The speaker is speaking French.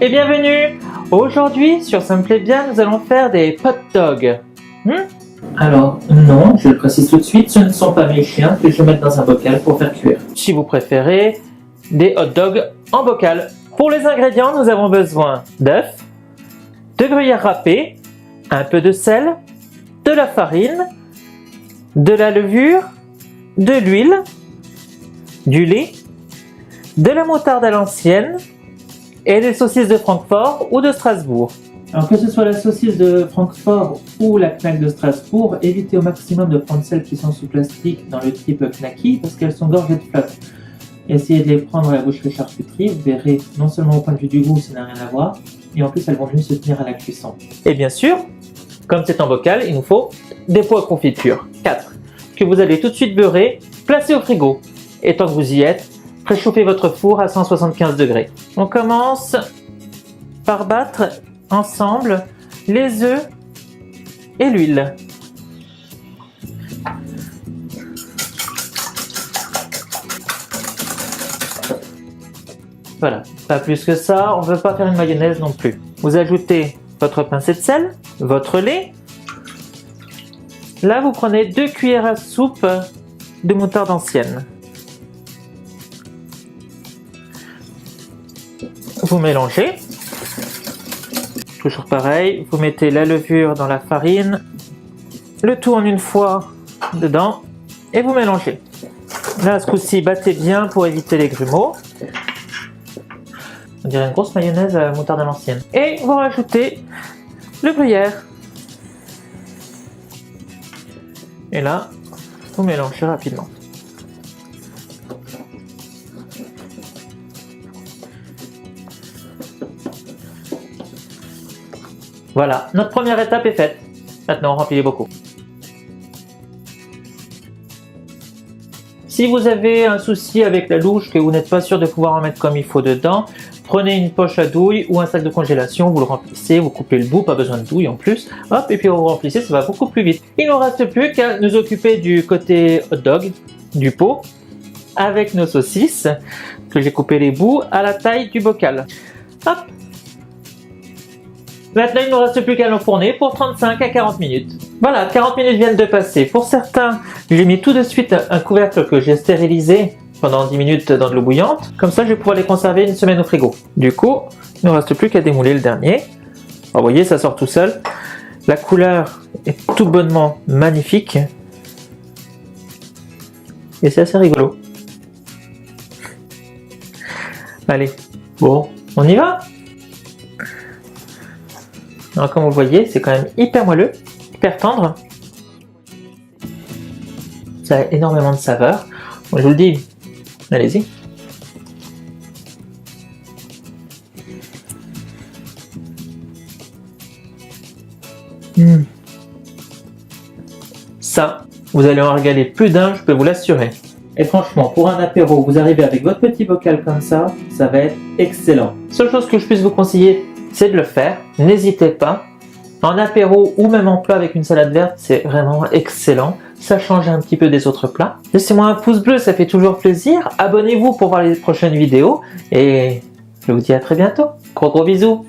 Et bienvenue. Aujourd'hui sur Ça me plaît bien, nous allons faire des hot dogs. Alors, non, je le précise tout de suite, ce ne sont pas mes chiens que je vais mettre dans un bocal pour faire cuire. Si vous préférez, des hot dogs en bocal. Pour les ingrédients, nous avons besoin d'œufs, de gruyère râpée, un peu de sel, de la farine, de la levure, de l'huile, du lait, de la moutarde à l'ancienne et des saucisses de Francfort ou de Strasbourg. Alors que ce soit la saucisse de Francfort ou la knack de Strasbourg, évitez au maximum de prendre celles qui sont sous plastique dans le type knacky parce qu'elles sont gorgées de flotte. Essayez de les prendre à la boucherie charcuterie, vous verrez non seulement au point de vue du goût ça n'a rien à voir, et en plus elles vont mieux se tenir à la cuisson. Et bien sûr, comme c'est en bocal, il nous faut des pots à confiture, 4, que vous allez tout de suite beurrer, placer au frigo. Et tant que vous y êtes, préchauffez votre four à 175 degrés. On commence par battre ensemble les œufs et l'huile. Voilà, pas plus que ça, on ne veut pas faire une mayonnaise non plus. Vous ajoutez votre pincée de sel, votre lait. Là, vous prenez 2 cuillères à soupe de moutarde ancienne. Vous mélangez. Toujours pareil, vous mettez la levure dans la farine, le tout en une fois dedans et vous mélangez. Là, ce coup-ci, battez bien pour éviter les grumeaux. On dirait une grosse mayonnaise à la moutarde à l'ancienne. Et vous rajoutez le gruyère. Et là, vous mélangez rapidement. Voilà, notre première étape est faite. Maintenant, on remplit les bocaux. Si vous avez un souci avec la louche, que vous n'êtes pas sûr de pouvoir en mettre comme il faut dedans, prenez une poche à douille ou un sac de congélation, vous le remplissez, vous coupez le bout, pas besoin de douille en plus, hop, et puis vous remplissez, ça va beaucoup plus vite. Il ne nous reste plus qu'à nous occuper du côté hot dog, du pot, avec nos saucisses, que j'ai coupé les bouts à la taille du bocal. Hop. Maintenant, il ne nous reste plus qu'à l'enfourner pour 35 à 40 minutes. Voilà, 40 minutes viennent de passer. Pour certains, j'ai mis tout de suite un couvercle que j'ai stérilisé pendant 10 minutes dans de l'eau bouillante. Comme ça, je vais pouvoir les conserver une semaine au frigo. Du coup, il ne nous reste plus qu'à démouler le dernier. Alors, vous voyez, ça sort tout seul. La couleur est tout bonnement magnifique. Et c'est assez rigolo. Allez, bon, on y va ? Alors comme vous le voyez, c'est quand même hyper moelleux, hyper tendre. Ça a énormément de saveur. Bon, je vous le dis, allez-y. Ça, vous allez en régaler plus d'un, je peux vous l'assurer. Et franchement, pour un apéro, vous arrivez avec votre petit bocal comme ça va être excellent. Seule chose que je puisse vous conseiller, c'est de le faire. N'hésitez pas. En apéro ou même en plat avec une salade verte, c'est vraiment excellent. Ça change un petit peu des autres plats. Laissez-moi un pouce bleu, ça fait toujours plaisir. Abonnez-vous pour voir les prochaines vidéos. Et je vous dis à très bientôt. Gros bisous.